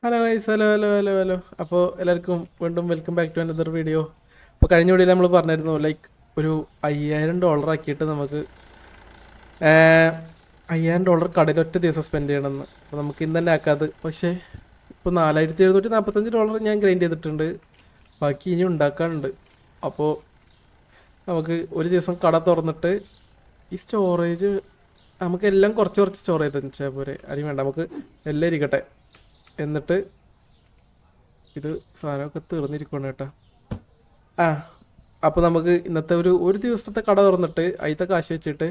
Hello guys, hello hello hello hello. അപ്പോൾ എല്ലാവർക്കും വീണ്ടും welcome back to another video. അപ്പോൾ കഴിഞ്ഞ വീഡിയോയിൽ നമ്മൾ പറഞ്ഞിരുന്നു ഒരു $5000 ആക്കിയിട്ട് നമുക്ക് $5000 കടയിൽ ഒറ്റ ദിവസം സ്പെൻഡ് ചെയ്യണമെന്ന്. അപ്പോൾ നമുക്ക് ഇന്ന് തന്നെ ആക്കാത്. പക്ഷേ ഇപ്പോൾ $4745 ഞാൻ ഗ്രൈൻഡ് ചെയ്തിട്ടുണ്ട്. ബാക്കി ഇനി ഉണ്ടാക്കാനുണ്ട്. അപ്പോൾ നമുക്ക് ഒരു ദിവസം കട തുറന്നിട്ട് ഈ സ്റ്റോറേജ് നമുക്കെല്ലാം കുറച്ച് കുറച്ച് സ്റ്റോർ ചെയ്തെന്ന് വെച്ചാൽ പോരെ. അരി വേണ്ട, നമുക്ക് എല്ലാം ഇരിക്കട്ടെ. എന്നിട്ട് ഇത് സാധനമൊക്കെ തീർന്നിരിക്കണം കേട്ടോ. അപ്പോൾ നമുക്ക് ഇന്നത്തെ ഒരു ദിവസത്തെ കട തുറന്നിട്ട് അതിൻ്റെ കാശ് വെച്ചിട്ട്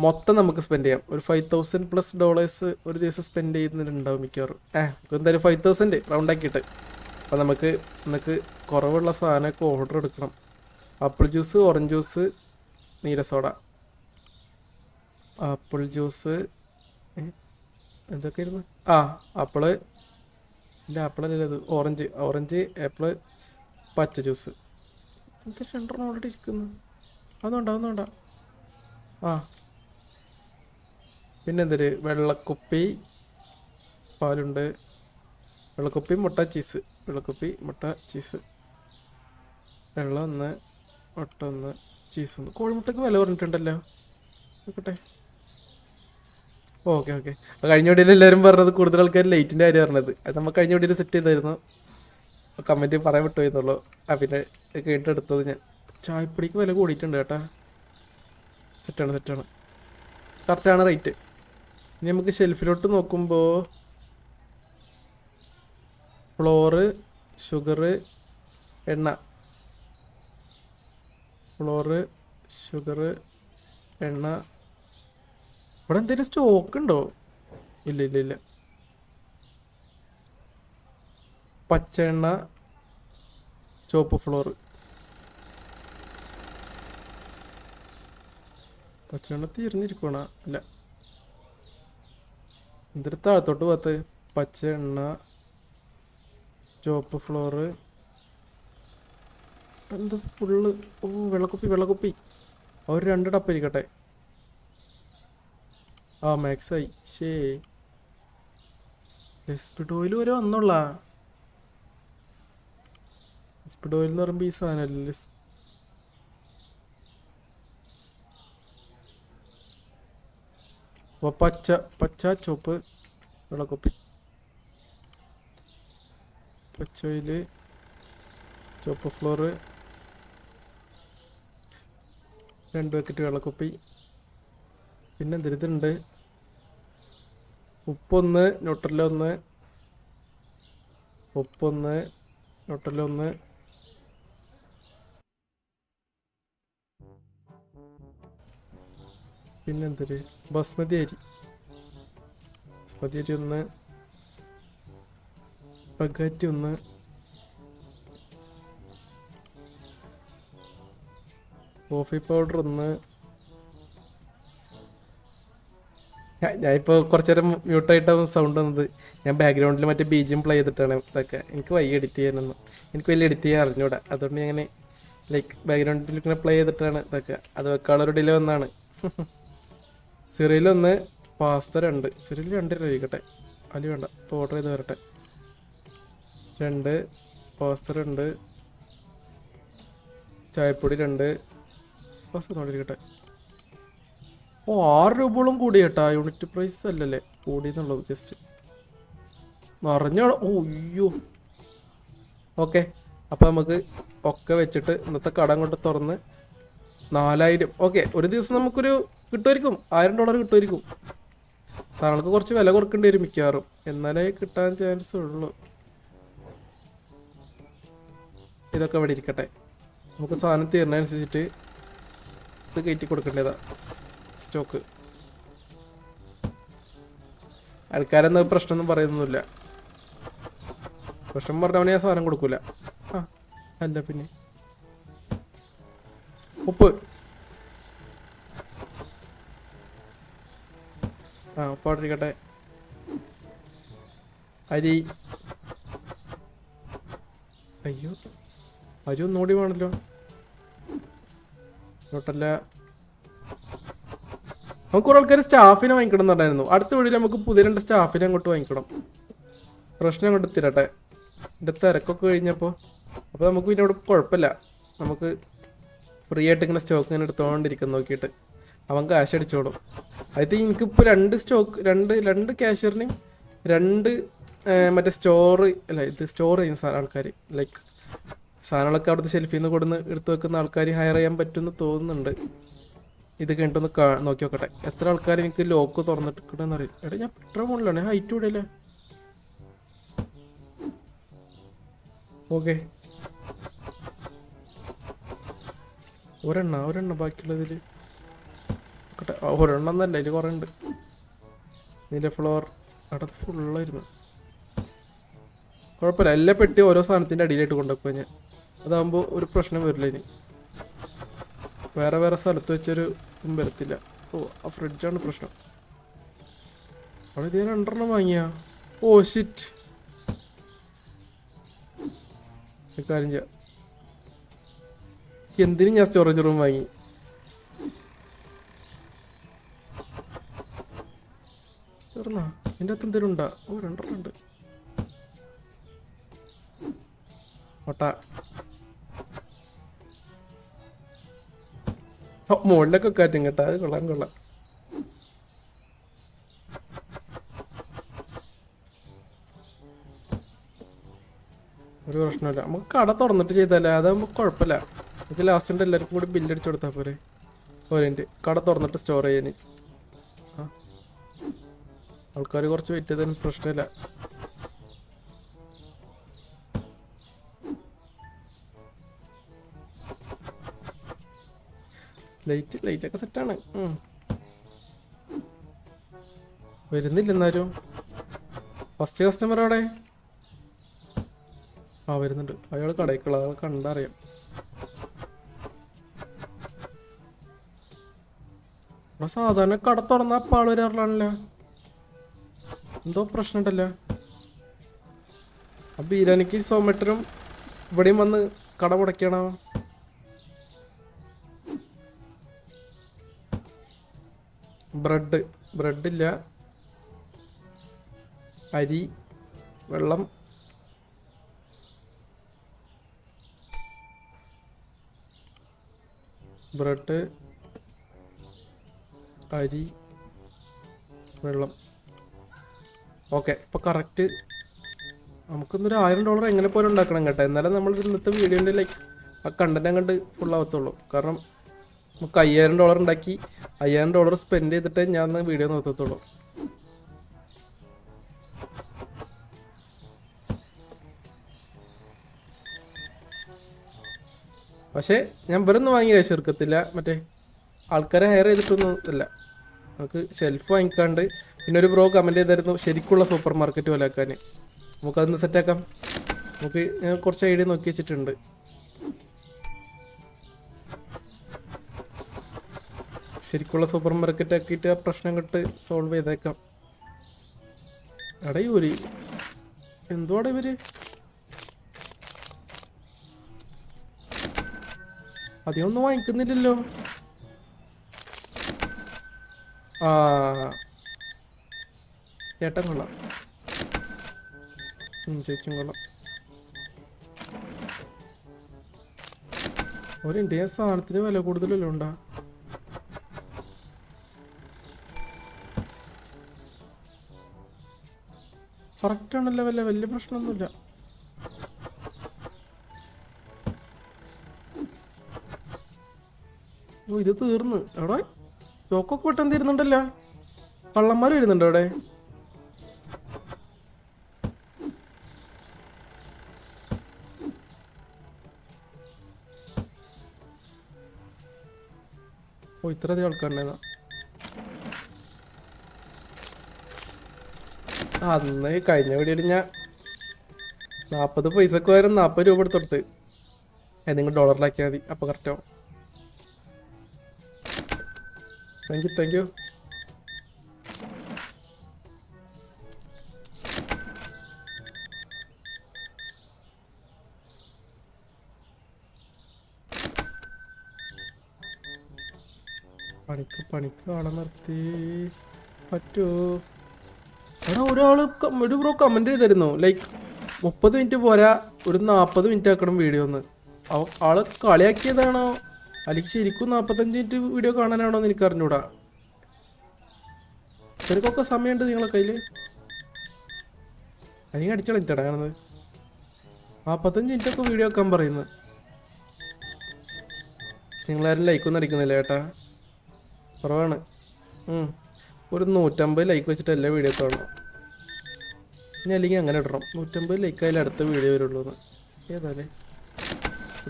മൊത്തം നമുക്ക് സ്പെൻഡ് ചെയ്യാം. ഒരു $5000+ ഒരു ദിവസം സ്പെൻഡ് ചെയ്യുന്നതിനുണ്ടാവും മിക്കവാറും. എന്തായാലും 5000 റൗണ്ട് ആക്കിയിട്ട്. അപ്പോൾ നമുക്ക് കുറവുള്ള സാധനമൊക്കെ ഓർഡർ എടുക്കണം. ആപ്പിൾ ജ്യൂസ്, ഓറഞ്ച് ജ്യൂസ്, നീല സോഡ, ആപ്പിൾ ജ്യൂസ്, എന്തൊക്കെയായിരുന്നു? ആപ്പിള് ഇല്ല, ആപ്പിളല്ല, ഇത് ഓറഞ്ച് ആപ്പിള്, പച്ച ജ്യൂസ്. എന്താ 2 ഓൾറെഡി ഇരിക്കുന്നു? അതൊന്നുണ്ടാ. പിന്നെന്തൊരു വെള്ളക്കുപ്പി, പാലുണ്ട്, വെള്ളക്കുപ്പി, മുട്ട, ചീസ്, വെള്ളം 1, മുട്ട 1, ചീസ് 1. കോഴിമുട്ടയ്ക്ക് വില പറഞ്ഞിട്ടുണ്ടല്ലോ, നോക്കട്ടെ. ഓക്കെ. അപ്പോൾ കഴിഞ്ഞ വീഡിയോയിൽ എല്ലാവരും പറഞ്ഞത് കൂടുതൽ ആൾക്കാർ ലൈറ്റിൻ്റെ കാര്യം പറഞ്ഞത്. അത് നമ്മൾ കഴിഞ്ഞ വീഡിയോയിൽ സെറ്റ് ചെയ്തായിരുന്നു. കമൻറ്റ് പറയാൻ വിട്ടുപോയെന്നുള്ളൂ. പിന്നെ കേട്ടെടുത്തത് ഞാൻ. ചായപ്പൊടിക്ക് വില കൂടിയിട്ടുണ്ട് കേട്ടാ. സെറ്റാണ്, കറക്റ്റാണ് റേറ്റ്. ഇനി നമുക്ക് ഷെൽഫിലോട്ട് നോക്കുമ്പോൾ ഫ്ലോറ്, ഷുഗറ്, എണ്ണ, ഇവിടെ എന്തെങ്കിലും സ്റ്റോക്ക് ഉണ്ടോ? ഇല്ല. പച്ച എണ്ണ, ചുവപ്പ് ഫ്ലോറ്. പച്ചെണ്ണ തീർന്നിരിക്കണ അല്ല, എന്തൊരു താഴത്തോട്ട് പോകത്ത്. പച്ച എണ്ണ, ചുവപ്പ് ഫ്ലോറ്, എന്ത് ഫുള്ള്. വെള്ളക്കുപ്പി. ഒരു 2 ഡപ്പ ഇരിക്കട്ടെ. മാക്സായി. സ്പിഡ് ഓയിൽ വരെ വന്നുള്ള. സ്പിഡ് ഓയിൽ എന്ന് പറയുമ്പോൾ ഈ സാധനമല്ലേ. അപ്പോൾ പച്ച ചുവപ്പ് വെള്ളക്കുപ്പി. പച്ച ഓയില്, ചുവപ്പ് ഫ്ലോറ്, 2 പാക്കറ്റ് വെള്ളക്കുപ്പി. പിന്നെ എന്തിരുതുണ്ട്? ഉപ്പൊന്ന്, ന്യൂട്രല്ല 1, പിന്നെന്തൊരു ബസ്മതി അരി 1, സ്പഗറ്റി 1, കോഫി പൗഡർ 1. ഞാനിപ്പോൾ കുറച്ച് നേരം മ്യൂട്ടായിട്ടാവും സൗണ്ട് വന്നത്. ഞാൻ ബാക്ക്ഗ്രൗണ്ടിൽ മറ്റേ ബീജിയം പ്ലേ ചെയ്തിട്ടാണ് ഇതൊക്കെ. എനിക്ക് വയ്യ എഡിറ്റ് ചെയ്യാനൊന്നും. എനിക്ക് വലിയ എഡിറ്റ് ചെയ്യാൻ അറിഞ്ഞൂടാ. അതുകൊണ്ട് ഞാൻ ബാക്ക്ഗ്രൗണ്ടിൽ ഇങ്ങനെ പ്ലേ ചെയ്തിട്ടാണ് ഇതൊക്കെ. അത് വെക്കാളൊരു ഡിലേ വന്നാണ്. Serial 1, pasta 2. സിറിയൽ 2 കഴിക്കട്ടെ, അതിൽ വേണ്ട, ഇപ്പോൾ ഓർഡർ ചെയ്ത് വരട്ടെ. 2 പാസ്ത, 2 ചായപ്പൊടി, 2 പാസ്ത നോടിരിക്കട്ടെ. 6 രൂപയോളം കൂടി കേട്ടാ. യൂണിറ്റ് പ്രൈസ് അല്ലല്ലേ കൂടി എന്നുള്ളത്, ജസ്റ്റ് നിറഞ്ഞാണ്. അയ്യോ. ഓക്കെ, അപ്പോൾ നമുക്ക് ഒക്കെ വെച്ചിട്ട് ഇന്നത്തെ കട കൊണ്ട് തുറന്ന് 4000. ഓക്കെ, ഒരു ദിവസം നമുക്കൊരു കിട്ടുമായിരിക്കും, $1000 കിട്ടുമായിരിക്കും. സാധനങ്ങൾക്ക് കുറച്ച് വില കുറക്കേണ്ടി വരും മിക്കവാറും, എന്നാലേ കിട്ടാൻ ചാൻസ് ഉള്ളൂ. ഇതൊക്കെ ഇവിടെ ഇരിക്കട്ടെ. നമുക്ക് സാധനം തീർന്നതനുസരിച്ചിട്ട് ഇത് കയറ്റി കൊടുക്കേണ്ടതാ സ്റ്റോക്ക്. ആൾക്കാരെന്ന് പ്രശ്നമൊന്നും പറയുന്നൊന്നുമില്ല. പ്രശ്നം പറഞ്ഞവനെ ഞാൻ സാധനം കൊടുക്കൂല. അല്ല പിന്നെ ഉപ്പ്. ഉപ്പാട്ടിരിക്കട്ടെ. അരി. അയ്യോ, അരി ഒന്നുകൂടി വേണമല്ലോ. നോട്ടല്ല. നമുക്ക് കുറെ ആൾക്കാർ സ്റ്റാഫിനെ വാങ്ങിക്കണം എന്നുണ്ടായിരുന്നു. അടുത്ത വീഡിയോയിൽ നമുക്ക് പുതിയ 2 സ്റ്റാഫിനെ അങ്ങോട്ട് വാങ്ങിക്കണം. പ്രശ്നം കൊണ്ട് തരട്ടെ. എൻ്റെ തിരക്കൊക്കെ കഴിഞ്ഞപ്പോൾ അപ്പോൾ നമുക്ക് പിന്നെ ഇവിടെ കുഴപ്പമില്ല. നമുക്ക് ഫ്രീ ആയിട്ട് ഇങ്ങനെ സ്റ്റോക്ക് ഇങ്ങനെ എടുത്തുകൊണ്ടിരിക്കും നോക്കിയിട്ട്. അവൻ ക്യാഷ് അടിച്ചോളും. അത് എനിക്കിപ്പോൾ രണ്ട് ക്യാഷ്യറിനും 2 മറ്റേ അല്ല ഇത് സ്റ്റോർ ചെയ്യുന്ന ആൾക്കാർ, ലൈക്ക് സാധനങ്ങളൊക്കെ അവിടുത്തെ ഷെൽഫിൽ നിന്ന് കൊടുന്ന് എടുത്തു വെക്കുന്ന ആൾക്കാർ ഹയർ ചെയ്യാൻ പറ്റുമെന്ന് തോന്നുന്നുണ്ട്. ഇത് കഴിഞ്ഞിട്ടൊന്ന് നോക്കി നോക്കട്ടെ എത്ര ആൾക്കാർ എനിക്ക് ലോക്ക് തുറന്നിട്ടിട്ടുണ്ടെന്ന് അറിയില്ല. എടാ ഞാൻ പെട്രോൾ മുകളിലാണ്, ഹൈറ്റ് കൂടെയല്ലേ. ഓക്കെ ഒരെണ്ണ ബാക്കിയുള്ളതിൽ ഒരെണ്ണം എന്നല്ല, ഇതിൽ കുറേ ഉണ്ട്. ഇതിൻ്റെ ഫ്ലോർ അവിടെ ഫുള്ളായിരുന്നു. കുഴപ്പമില്ല, എല്ലാ പെട്ടി ഓരോ സാധനത്തിൻ്റെ അടിയിലായിട്ട് കൊണ്ടുവെക്കുക ഞാൻ. അതാകുമ്പോൾ ഒരു പ്രശ്നം വരില്ല. ഇനി വേറെ സ്ഥലത്ത് വെച്ചൊരു വരത്തില്ല. ഓ ആ ഫ്രിഡ്ജാണ് പ്രശ്നം. അവിടെ ഇത് 2 വാങ്ങിയാ. Oh shit. കാര്യം ചെയ്യാം, എന്തിനും ഞാൻ സ്റ്റോറേജ് റൂം വാങ്ങി. തീർന്നാ എൻ്റെ അകത്ത് എന്തെങ്കിലും ഉണ്ടാ? ഓ 2 ഉണ്ട്. ഓട്ടാ മുകളിലൊക്കെ കാറ്റും കേട്ടാ. അത് കൊള്ളാം. ഒരു പ്രശ്നമില്ല, നമുക്ക് കട തുറന്നിട്ട് ചെയ്താലേ. അതാകുമ്പോൾ കുഴപ്പമില്ല. നമുക്ക് ലാസ്റ്റ് എല്ലാവർക്കും കൂടി ബില്ലടിച്ചു കൊടുത്താൽ പോരെ. ഓരോ കട തുറന്നിട്ട് സ്റ്റോർ ചെയ്യാൻ. ആൾക്കാർ കുറച്ച് വെയിറ്റ് ചെയ്തതിന് പ്രശ്നമില്ല. ലൈറ്റൊക്കെ സെറ്റാണ്. വരുന്നില്ല എന്നാലും. ഫസ്റ്റ് കസ്റ്റമർ അവിടെ വരുന്നുണ്ട്. അയാൾ കടയ്ക്കുള്ള അയാൾ കണ്ടറിയാം. ഇവിടെ സാധാരണ കട തുറന്ന അപ്പം ആള് വരാറില്ലാണല്ലോ. എന്തോ പ്രശ്നം ഉണ്ടല്ലോ. ആ ബീരാനിക്ക് സോമേട്ടനും ഇവിടെയും വന്ന് കട മുടക്കണോ? ബ്രെഡില്ല, അരി, വെള്ളം, ബ്രെഡ്, അരി, വെള്ളം. ഓക്കെ, ഇപ്പോൾ കറക്റ്റ് നമുക്കൊന്നൊരു $1000 എങ്ങനെ പോലെ ഉണ്ടാക്കണം കേട്ടോ. എന്നാലും നമ്മൾ ഇന്നത്തെ വീഡിയോൻ്റെ ലൈക്ക് ആ കണ്ടന്റ് അങ്ങോട്ട് ഫുള്ളാവത്തുള്ളൂ. കാരണം നമുക്ക് $5000 ഉണ്ടാക്കി $5000 സ്പെൻഡ് ചെയ്തിട്ടേ ഞാൻ വീഡിയോ നിർത്തത്തുള്ളൂ. പക്ഷേ ഞാൻ ഇവരൊന്നും വാങ്ങി കാശ് തീർക്കത്തില്ല. മറ്റേ ആൾക്കാരെ ഹയർ ചെയ്തിട്ടൊന്നും ഇല്ല. നമുക്ക് ഷെൽഫ് വാങ്ങിക്കാണ്ട്. പിന്നെ ഒരു ബ്രോ കമൻറ്റ് ചെയ്തായിരുന്നു ശരിക്കുള്ള സൂപ്പർ മാർക്കറ്റ് പോലെ ആക്കാൻ. നമുക്കതൊന്ന് സെറ്റാക്കാം. ഞാൻ കുറച്ച് ഐഡിയ നോക്കി വെച്ചിട്ടുണ്ട്. ശരിക്കുള്ള സൂപ്പർ മാർക്കറ്റ് ആക്കിയിട്ട് ആ പ്രശ്നം കിട്ട് സോൾവ് ചെയ്തേക്കാം. എടാ യൂരി എന്തുവാടാ ഇവര് അധികമൊന്നും വാങ്ങിക്കുന്നില്ലല്ലോ. ചേട്ടൻ കൊള്ളാം, ചേച്ചിയും കൊള്ളാം. ഒരു ഇന്ത്യൻ സാധനത്തിന് വില കൂടുതലല്ലോ ഉണ്ടാ. കറക്റ്റാണല്ലോ, വലിയ പ്രശ്നമൊന്നുമില്ല. ഓ ഇത് തീർന്ന് എവിടെ സ്റ്റോക്കൊക്കെ പെട്ടെന്ന് തീരുന്നുണ്ടല്ലോ. കള്ളന്മാർ വരുന്നുണ്ടോ അവിടെ? ഓ ഇത്രയധികം ആൾക്കാരുണ്ടായിരുന്ന. അന്ന് കഴിഞ്ഞ വീഡിയോയിൽ ഞാൻ 40 പൈസക്ക് വരും 40 രൂപ എടുത്തെടുത്ത്. നിങ്ങൾ ഡോളറിലാക്കിയാൽ മതി, അപ്പോൾ കറക്റ്റാവും. Thank you. പണിക്ക് ആളെ നിർത്തി പറ്റൂ. എടാ ഒരു ബ്രോ കമന്റ് ചെയ്തിരുന്നു ലൈക്ക് 30 മിനിറ്റ് പോരാ ഒരു 40 മിനിറ്റ് ആക്കണം വീഡിയോ എന്ന്. ആള് കളിയാക്കിയതാണോ അല്ലെങ്കിൽ ശരിക്കും 45 മിനിറ്റ് വീഡിയോ കാണാനാണോ എന്ന് എനിക്ക് അറിഞ്ഞൂടാ. ശരിക്കൊക്കെ സമയമുണ്ട് നിങ്ങളെ കയ്യിൽ. അല്ലെങ്കിൽ അടിച്ചളിഞ്ഞിട്ടാണ് കാണുന്നത്. 45 മിനിറ്റൊക്കെ വീഡിയോ വെക്കാൻ പറയുന്നത്. നിങ്ങളാരും ലൈക്കൊന്നും അടിക്കുന്നില്ല ചേട്ടാ, കുറവാണ്. ഒരു 150 ലൈക്ക് വെച്ചിട്ട് എല്ലാ വീഡിയോ കാണണം. ഇനി അല്ലെങ്കിൽ അങ്ങനെ ഇടണം, 150 ലൈക്ക് ആയാലും അടുത്ത വീഡിയോ വരുള്ളൂ എന്ന്. ഏതാല്ലേ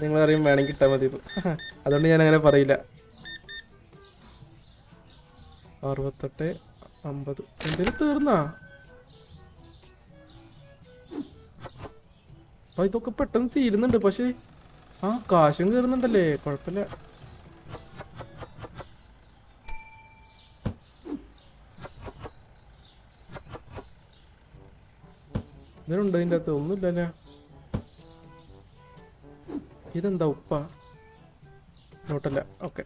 നിങ്ങളറിയും വേണമെങ്കിൽ ഇട്ടാൽ മതി. അതുകൊണ്ട് ഞാൻ അങ്ങനെ പറയില്ല. 68 50 എന്തെങ്കിലും തീർന്നാ? അപ്പൊ ഇതൊക്കെ പെട്ടെന്ന് തീരുന്നുണ്ട്. പക്ഷേ കാശും കയറുന്നുണ്ടല്ലേ, കുഴപ്പമില്ല. ഇതിനുണ്ട് ഇതിൻ്റെ അകത്ത് ഒന്നുമില്ലല്ലേ. ഇതെന്താ ഉപ്പ? നോട്ടല്ല. ഓക്കെ,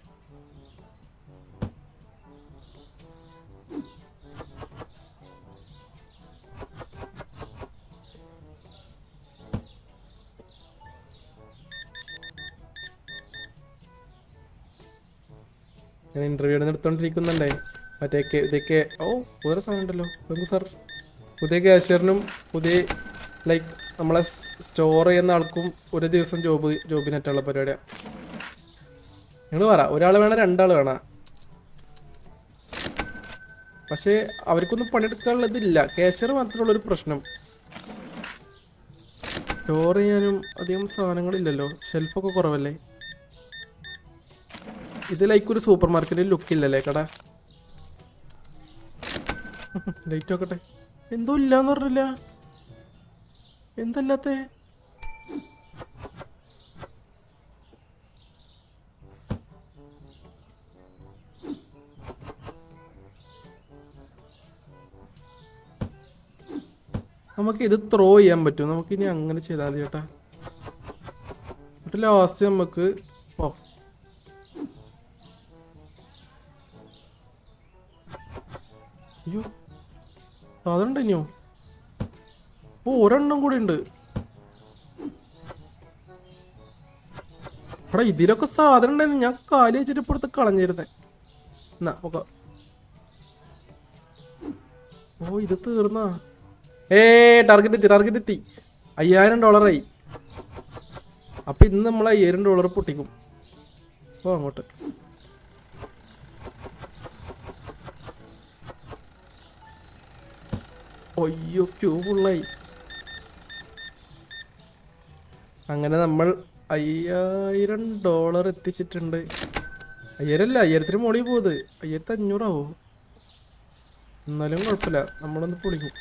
ഞാൻ ഇന്റർവ്യൂ എടുത്തോണ്ടിരിക്കുന്നുണ്ടേ. മറ്റേ ഇതൊക്കെ വേറെ സാധനം ഉണ്ടല്ലോ സാർ. പുതിയ ക്യാഷ്യറിനും പുതിയ ലൈക്ക് നമ്മളെ സ്റ്റോർ ചെയ്യുന്ന ആൾക്കും ഒരു ദിവസം ജോബിനായിട്ടുള്ള പരിപാടിയാണ്. നിങ്ങൾ പറ, ഒരാൾ വേണം 2 ആൾ വേണം? പക്ഷേ അവർക്കൊന്നും പണിയെടുക്കാനുള്ളതില്ല. ക്യാഷ്യർ മാത്രമുള്ളൊരു പ്രശ്നം. സ്റ്റോർ ചെയ്യാനും അധികം സാധനങ്ങളില്ലല്ലോ, ഷെൽഫൊക്കെ കുറവല്ലേ. ഇത് ലൈക്ക് ഒരു സൂപ്പർ മാർക്കറ്റിൽ ലുക്കില്ലല്ലേ കട. ലൈറ്റ് നോക്കട്ടെ. എന്തോ ഇല്ലാന്ന് പറഞ്ഞില്ല. എന്തല്ലാത്തേ? നമുക്ക് ഇത് ത്രോ ചെയ്യാൻ പറ്റും. നമുക്കിനി അങ്ങനെ ചെയ്താൽ മതി ചേട്ടാ. എന്നിട്ട് ലാസ്റ്റ് നമുക്ക് അയ്യോ സാധനം ഉണ്ടോ? ഒരെണ്ണം കൂടി ഉണ്ട്. എടാ ഇതിലൊക്കെ സാധനം ഉണ്ടായിരുന്നു. ഞാൻ കാലി വെച്ചിട്ട് ഇപ്പുറത്ത് കളഞ്ഞിരുന്നേ. എന്നാ നോക്കാം. ഇത് തീർന്നാ? ടാർഗറ്റ് എത്തി. $5000 അപ്പൊ ഇന്ന് നമ്മൾ $5000 പൊട്ടിക്കും. അങ്ങോട്ട് അയ്യോ ക്യൂബുള്ളായി. അങ്ങനെ നമ്മൾ $5000 എത്തിച്ചിട്ടുണ്ട്. 5000 അല്ല, 5000 മുകളിൽ പോകുന്നത്. 1500 ആവോ? എന്നാലും കുഴപ്പമില്ല, നമ്മളൊന്ന് പൊളിക്കും.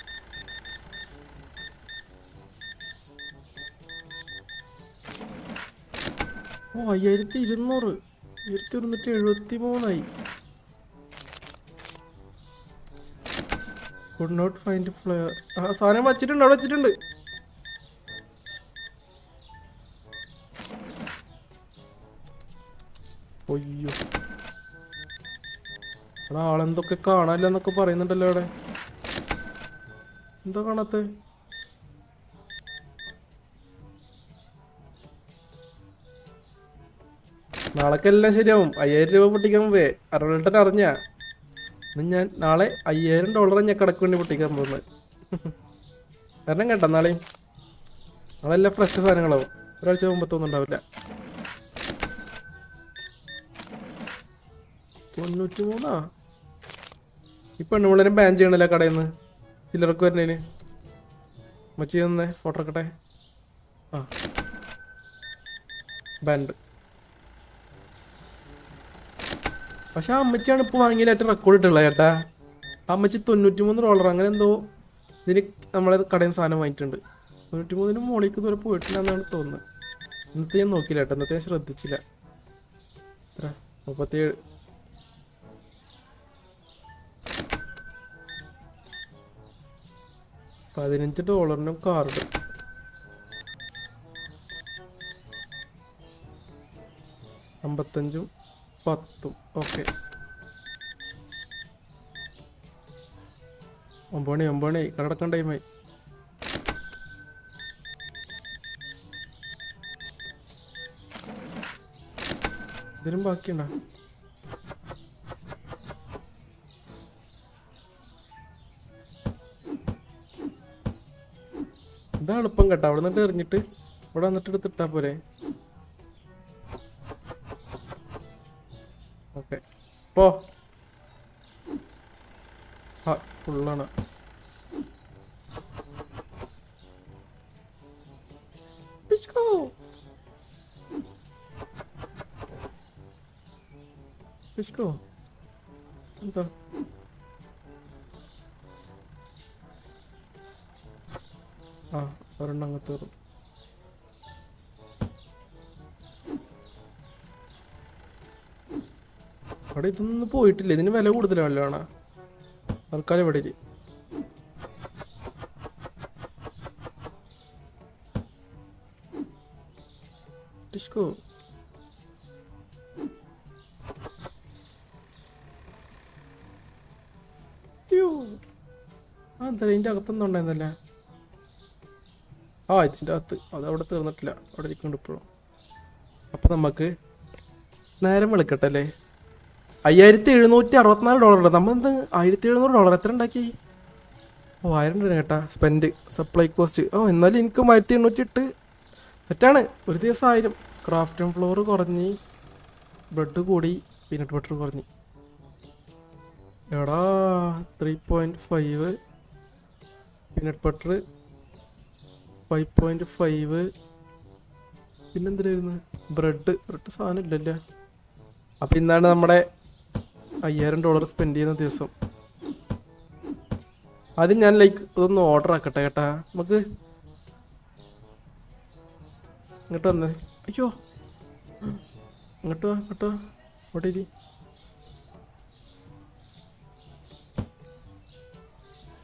$5200 1173 could not find flare. സാധനം വച്ചിട്ടുണ്ട്, അവിടെ വെച്ചിട്ടുണ്ട്. അയ്യോ അവിടെ ആളെന്തൊക്കെ കാണാനില്ല എന്നൊക്കെ പറയുന്നുണ്ടല്ലോ. അവിടെ എന്താ കാണാത്തെ? നാളേക്ക് എല്ലാം ശരിയാവും. $5000 പൊട്ടിക്കാൻ പോവേ. അറുപട്ടൻ അറിഞ്ഞ ഞാൻ നാളെ $5000 ഞാൻ കടക്ക് വേണ്ടി പൊട്ടിക്കാൻ പോകുന്നത്. കാരണം കേട്ടോ, നാളെയും നാളെല്ലാം ഫ്രഷ് സാധനങ്ങളാവും. ഒരാഴ്ച മുമ്പത്തൊന്നും ഉണ്ടാവില്ല. 93 ഈ പെണ്ണുമുള്ളേനെ ബാൻ ചെയ്യണല്ലോ കടയിൽ നിന്ന് ചില്ലറക്ക് വരുന്നതിന്. മച്ചി തന്നെ ഫോട്ടോ എടുക്കട്ടെ. ബാൻഡ്. പക്ഷെ ആ അമ്മച്ചിയാണ് ഇപ്പോൾ വാങ്ങിയതിലായിട്ട് റെക്കോർഡ് ഇട്ടുള്ളത് ചേട്ടാ. ആ അമ്മച്ചി $93 അങ്ങനെ എന്തോ ഇതിന് നമ്മളെ കടയിൽ നിന്ന് സാധനം വാങ്ങിയിട്ടുണ്ട്. 93 മോളിക്ക് ഇതുവരെ പോയിട്ടില്ല എന്നാണ് തോന്നുന്നത്. ഇന്നത്തെ ഞാൻ നോക്കിയില്ല കേട്ടോ, ഇന്നത്തെ ഞാൻ ശ്രദ്ധിച്ചില്ല. എത്ര? 37. $15 കാർഡ്. 55 10. ഓക്കെ, ഒമ്പണി കടക്കാൻ ടൈമായി. ഇതിനും ബാക്കിയുണ്ടോ? ഇതാ എളുപ്പം കേട്ടോ. അവിടെ നിന്നിട്ട് എറിഞ്ഞിട്ട് ഇവിടെ വന്നിട്ട് എടുത്തിട്ടാ പോരെ. ഓക്കെ പോ. ആ ഫുള്ളാണ്. എന്താ ആ ഒരെണ്ണം അങ്ങോട്ട് കയറും. അവിടെ ഇതൊന്നും പോയിട്ടില്ല. ഇതിന് വില കൂടുതലാണല്ലോ. ആണ് ആൾക്കാർ ഇവിടെ ഡിസ്കോ. എന്താ ഇതിൻ്റെ അകത്തൊന്നും ഉണ്ടായിരുന്നല്ലേ? ആ ഇതിൻ്റെ അകത്ത് അതവിടെ തീർന്നിട്ടില്ല. അവിടെ ഇരിക്കുന്നുണ്ട് ഇപ്പോഴും. അപ്പം നമുക്ക് നേരം വെളുക്കട്ടെ അല്ലേ? $5764. നമ്മളെന്ത് $1700 എത്ര ഉണ്ടാക്കി? ഓ 1000 രൂപ കേട്ടാ സ്പെൻഡ്. Supply cost. ഓ എന്നാലും എനിക്ക് 1808 സെറ്റാണ്. ഒരു ദിവസം 1000. ക്രാഫ്റ്റ് ആൻഡ് ഫ്ലോർ കുറഞ്ഞ്, ബ്രെഡ് കൂടി, പീനട്ട് ബട്ടർ കുറഞ്ഞ്. എടാ 3.5, പീനട്ട് ബട്ടർ 5.5, പിന്നെന്തിനായിരുന്നു ബ്രെഡ് സാധനം ഇല്ലല്ലേ. അപ്പം ഇന്നാണ് നമ്മുടെ $5000 സ്പെൻഡ് ചെയ്യുന്ന ദിവസം. ആദ്യം ഞാൻ ഇതൊന്ന് ഓർഡർ ആക്കട്ടെ കേട്ടാ. നമുക്ക് ഇങ്ങോട്ട് വന്നേ. അയ്യോ ഇങ്ങോട്ടോ ഇവിടെ ഇരി.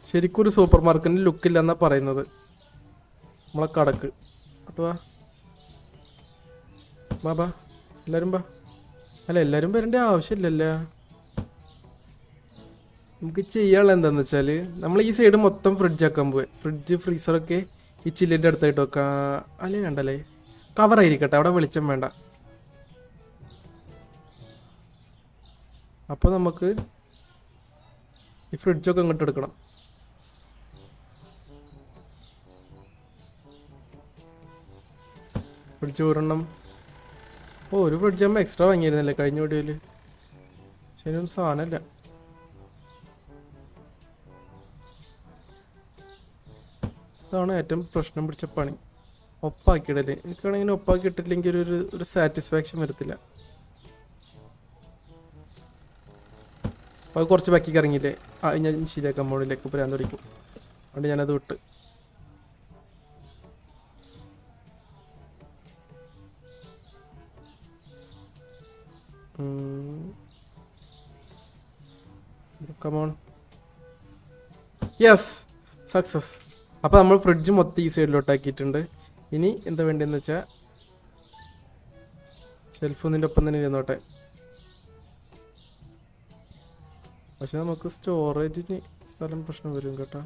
ശരിക്കും ഒരു സൂപ്പർ മാർക്കറ്റിന് ലുക്കില്ലെന്നാ പറയുന്നത് നമ്മളെ കടക്ക്. കേട്ടോ ബാ എല്ലാവരും ബാ. അല്ല എല്ലാവരും വരേണ്ട ആവശ്യമില്ലല്ലോ. നമുക്ക് ചെയ്യാനുള്ള എന്താണെന്ന് വെച്ചാൽ നമ്മൾ ഈ സൈഡ് മൊത്തം ഫ്രിഡ്ജ് ആക്കാൻ പോയി. ഫ്രിഡ്ജ് ഫ്രീസറൊക്കെ ഈ ചില്ലിൻ്റെ അടുത്തായിട്ട് വെക്കാം. അല്ലേ വേണ്ടല്ലേ, കവറായിരിക്കട്ടെ. അവിടെ വെളിച്ചം വേണ്ട. അപ്പോൾ നമുക്ക് ഈ ഫ്രിഡ്ജൊക്കെ ഇങ്ങോട്ട് എടുക്കണം. ഫ്രിഡ്ജ് ഒരെണ്ണം. ഓ ഒരു ഫ്രിഡ്ജ് ആകുമ്പോൾ എക്സ്ട്രാ വാങ്ങിയിരുന്നല്ലേ കഴിഞ്ഞ വീഡിയോയിൽ. ശരിയൊന്നും സാധനമല്ല. ഇതാണ് ഏറ്റവും പ്രശ്നം പിടിച്ച പണി, ഒപ്പാക്കിയിടല്. എനിക്കാണെങ്കിൽ ഒപ്പാക്കി ഇട്ടില്ലെങ്കിൽ ഒരു സാറ്റിസ്ഫാക്ഷൻ വരത്തില്ല. അത് കുറച്ച് ബാക്കിക്ക് ഇറങ്ങിയില്ലേ, ഞാൻ ശരിയാക്കാൻ മോളിലേക്ക് പറയാൻ തുടങ്ങിക്കും. അതുകൊണ്ട് ഞാനത് വിട്ട്. Come on yes success. അപ്പോൾ നമ്മൾ ഫ്രിഡ്ജ് മൊത്തം ഈ സൈഡിലോട്ടാക്കിയിട്ടുണ്ട്. ഇനി എന്താ വേണ്ടതെന്ന് വെച്ചാൽ ഷെൽഫ് ഇതിൻ്റെ ഒപ്പം തന്നെ ഇരുന്നോട്ടെ. പക്ഷെ നമുക്ക് സ്റ്റോറേജിന് സ്ഥലം പ്രശ്നം വരും കേട്ടോ.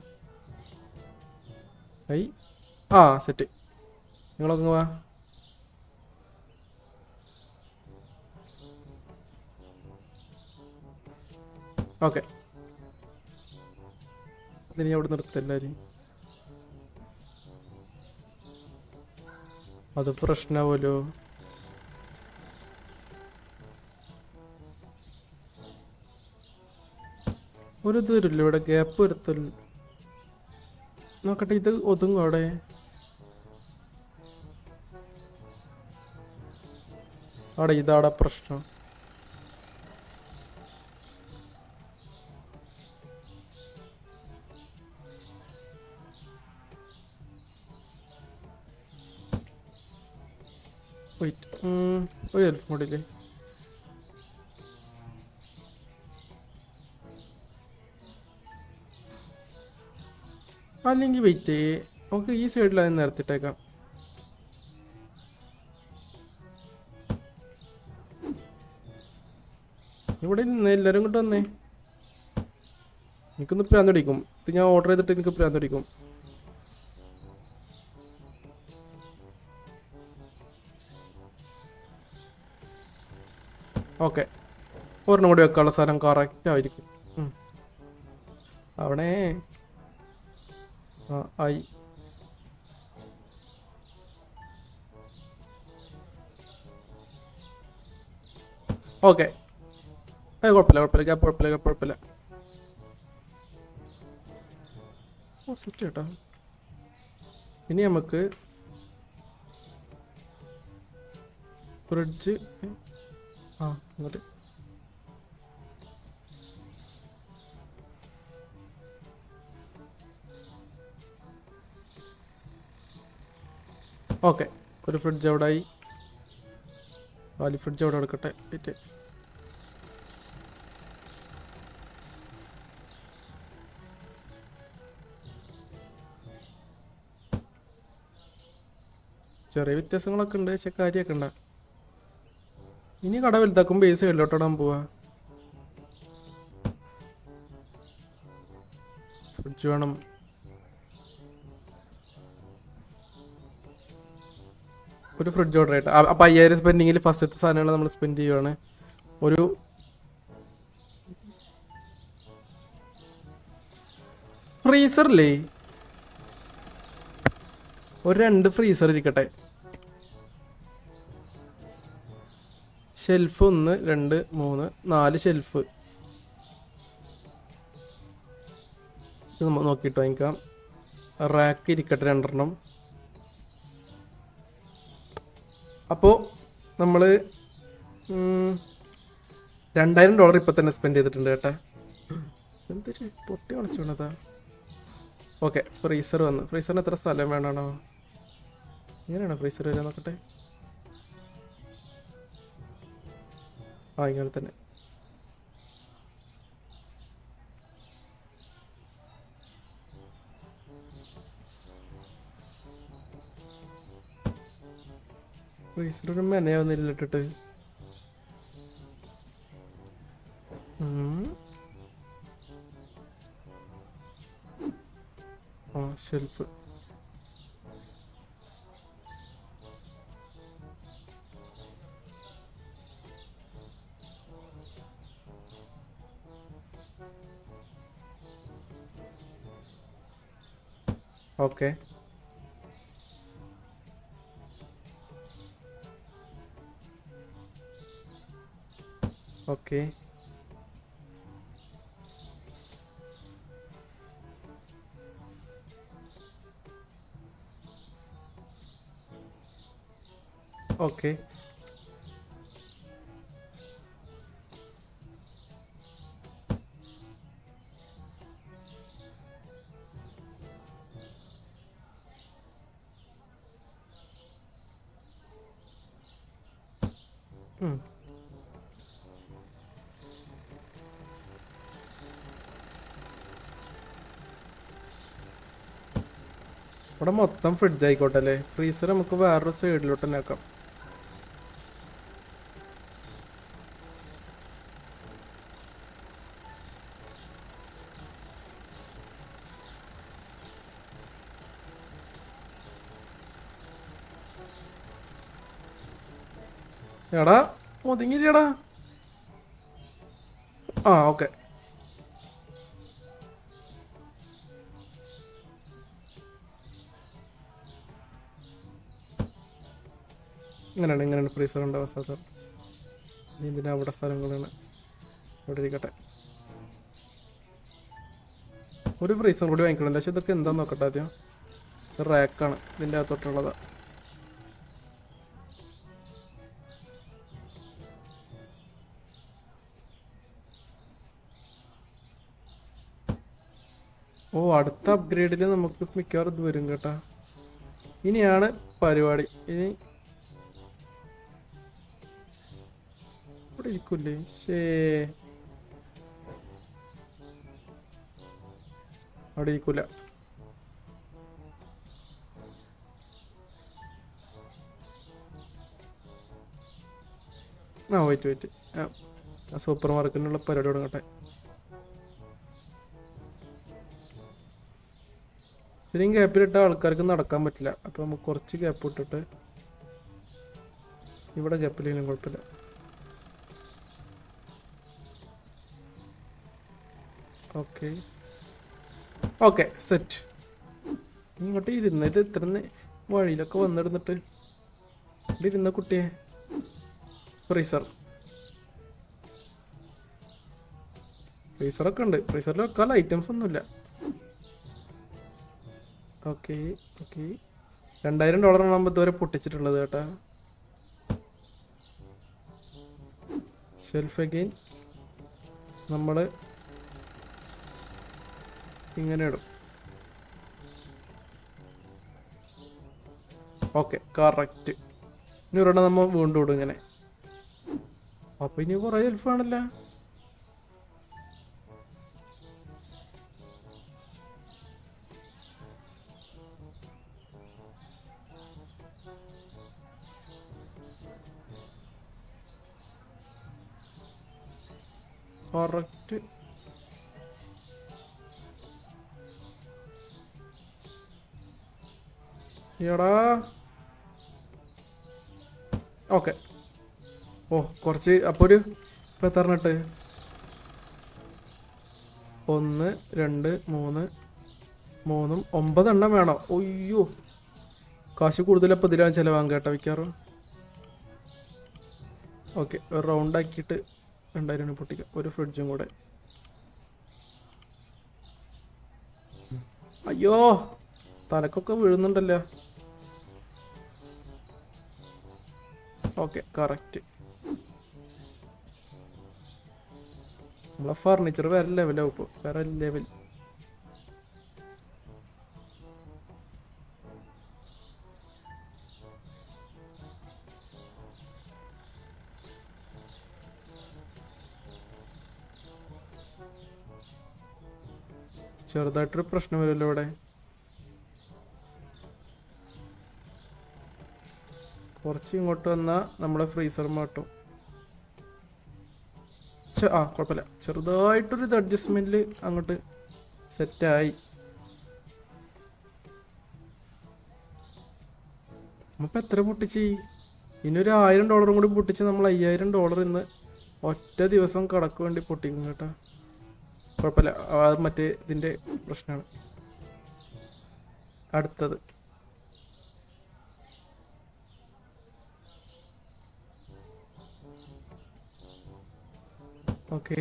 സെറ്റ്. നിങ്ങളൊന്ന് വാ. ഓക്കെ അതിനി അവിടെ നിർത്തും എല്ലാവരും. അത് പ്രശ്നമാവുമല്ലോ. ഒരു ഇത് വരില്ല ഇവിടെ, ഗ്യാപ്പ് വരത്തില്ല. നോക്കട്ടെ ഇത് ഒതുങ്ങും അവിടെ. ഇതാടെ പ്രശ്നം. ഒരു ഹെൽപ്പ് മോഡില്ലേ. അല്ലെങ്കിൽ വെയിറ്റ് നമുക്ക് ഈ സൈഡിൽ അത് നിരത്തിട്ടേക്കാം. ഇവിടെ നിന്ന് എല്ലാവരും ഇങ്ങോട്ട് വന്നേ. എനിക്കൊന്ന് പ്രാന്ത് പിടിക്കും. ഇത് ഞാൻ ഓർഡർ ചെയ്തിട്ട് എനിക്ക് പ്രാന്ത്. ഓക്കെ, ഒരെണ്ണം കൂടി വെക്കാനുള്ള സ്ഥലം കറക്റ്റ് ആയിരിക്കും. അവിടെ ആയി. ഓക്കെ, കുഴപ്പമില്ല. സെറ്റ് കേട്ടോ. ഇനി നമുക്ക് ഫ്രിഡ്ജ് ഇങ്ങോട്ട്. ഓക്കെ, ഒരു ഫ്രിഡ്ജ് അവിടെ ആയി. വാലി ഫ്രിഡ്ജ് അവിടെ എടുക്കട്ടെ. ചെറിയ വ്യത്യാസങ്ങളൊക്കെ ഉണ്ട്, പക്ഷെ കാര്യമൊക്കെ ഉണ്ടാ. ഇനി കട വലുതാക്കും ബേസ് വെള്ളോട്ടോടാൻ പോവാ. ഫ്രിഡ്ജ് വേണം. ഒരു ഫ്രിഡ്ജ് ഓർഡർ ആയിട്ട് അപ്പം 5000 സ്പെൻഡിങ്ങിൽ ഫസ്റ്റത്തെ സാധനങ്ങൾ നമ്മൾ സ്പെൻഡ് ചെയ്യുവാണ്. ഒരു ഫ്രീസറില്ലേ, ഒരു 2 ഫ്രീസർ ഇരിക്കട്ടെ. Shelf 1 2 3 4 shelf. ഇത് നമ്മൾ നോക്കിയിട്ട് വാങ്ങിക്കാം. റാക്ക് ഇരിക്കട്ടെ 2 എണ്ണം. അപ്പോൾ നമ്മൾ $2000 ഇപ്പം തന്നെ സ്പെൻഡ് ചെയ്തിട്ടുണ്ട് കേട്ടാ. എന്തൊരു പൊട്ടി കളിച്ചു വേണതാ. ഓക്കെ, ഫ്രീസർ വന്നു. ഫ്രീസറിന് എത്ര സ്ഥലം വേണോ? ഇങ്ങനെയാണോ ഫ്രീസർ വരാൻ? നോക്കട്ടെ. ഇങ്ങനെ തന്നെ. ഫ്രീസറൊരു മെനയാവുന്നില്ല ഇട്ടിട്ട്. ഷെൽഫ്. Okay, okay. ഓക്കെ, ഇവിടെ മൊത്തം ഫ്രിഡ്ജ് ആയിക്കോട്ടെ അല്ലേ. ഫ്രീസർ നമുക്ക് വേറൊരു സൈഡിലോട്ട് തന്നെ ആക്കാം. എടാ ഒതുങ്ങിരിയടാ. ഓക്കെ. ഇങ്ങനെയാണ് ഫ്രീസർ ഉണ്ടാവുക സാധാരണ. ഇതിൻ്റെ അവിടെ സ്ഥലങ്ങളാണ്. അവിടെ ഇരിക്കട്ടെ. ഒരു ഫ്രീസർ കൂടി വാങ്ങിക്കണം. പക്ഷെ ഇതൊക്കെ എന്താന്ന് നോക്കട്ടെ ആദ്യം. റാക്കാണ് ഇതിൻ്റെ അകത്തോട്ടുള്ളതാ. അടുത്ത അപ്ഗ്രേഡിൽ നമുക്ക് മിക്കവാറും ഇത് വരും കേട്ടാ. ഇനിയാണ് പരിപാടി. ഇനി ഇവിടെ ഇരിക്കൂലേ? അവിടെ ഇരിക്കൂല. വെയിറ്റ്. സൂപ്പർ മാർക്കറ്റിനുള്ള പരിപാടി തുടങ്ങട്ടെ. ഇത്രയും ഗ്യാപ്പിലിട്ട ആൾക്കാർക്ക് നടക്കാൻ പറ്റില്ല. അപ്പോൾ നമുക്ക് കുറച്ച് ഗ്യാപ്പ് ഇട്ടിട്ട് ഇവിടെ ഗ്യാപ്പില്ലെങ്കിലും കുഴപ്പമില്ല. Okay okay set. ഇങ്ങോട്ട് ഇരുന്നിട്ട് ഇത്ര വഴിയിലൊക്കെ വന്നിരുന്നിട്ട് ഇവിടെ ഇരുന്ന കുട്ടിയെ ഫ്രീസറൊക്കെ ഉണ്ട്. ഫ്രീസറിൽ വെക്കാനുള്ള ഐറ്റംസ് ഒന്നുമില്ല. ഓക്കെ ഓക്കെ $2000 ആകുമ്പോൾ ഇതുവരെ പൊട്ടിച്ചിട്ടുള്ളത് കേട്ടാ. ഷെൽഫ് അഗെയിൻ നമ്മൾ ഇങ്ങനെ ഇടും. Okay correct. ഇനി ഒരെണ്ണം നമ്മൾ വീണ്ടും ഇടും ഇങ്ങനെ. അപ്പൊ ഇനി കുറേ ഷെൽഫാണല്ലോ. കറക്റ്റ്. എടാ ഓക്കെ. ഓ കുറച്ച് അപ്പോൾ ഒരു ഇപ്പം എത്ര ഇട്ട് 1 2 3 3 9 എണ്ണം വേണം. ഒയ്യോ കാശ് കൂടുതലപ്പോൾ ഇതിലാണ് ചിലവാൻ കേട്ടോ വിൽക്കാറ്. ഓക്കെ ഒരു റൗണ്ട് ആക്കിയിട്ട് 2000 പൊട്ടിക്കാം. ഒരു ഫ്രിഡ്ജും കൂടെ. അയ്യോ തലക്കൊക്കെ വീഴുന്നുണ്ടല്ലോ. Okay correct. നമ്മളെ ഫർണിച്ചർ വേറെ ലെവലാവും ഇപ്പോൾ. വേറെ ലെവൽ. ചെറുതായിട്ടൊരു പ്രശ്നം വരുമല്ലോ ഇവിടെ. കുറച്ച് ഇങ്ങോട്ട് വന്നാൽ നമ്മളെ ഫ്രീസർ മാട്ടും. കുഴപ്പമില്ല. ചെറുതായിട്ടൊരു ഇത് അഡ്ജസ്റ്റ്മെന്റിൽ അങ്ങോട്ട് സെറ്റായി. നമ്മളിപ്പോൾ എത്ര പൊട്ടിച്ച്? ഇനി ഒരു $1000 കൂടി പൊട്ടിച്ച് നമ്മൾ $5000 ഇന്ന് ഒറ്റ ദിവസം കടക്ക് വേണ്ടി പൊട്ടിക്കും കേട്ടോ. കുഴപ്പമില്ല. അത് മറ്റേ ഇതിൻ്റെ പ്രശ്നമാണ്. അടുത്തത് ഓക്കെ.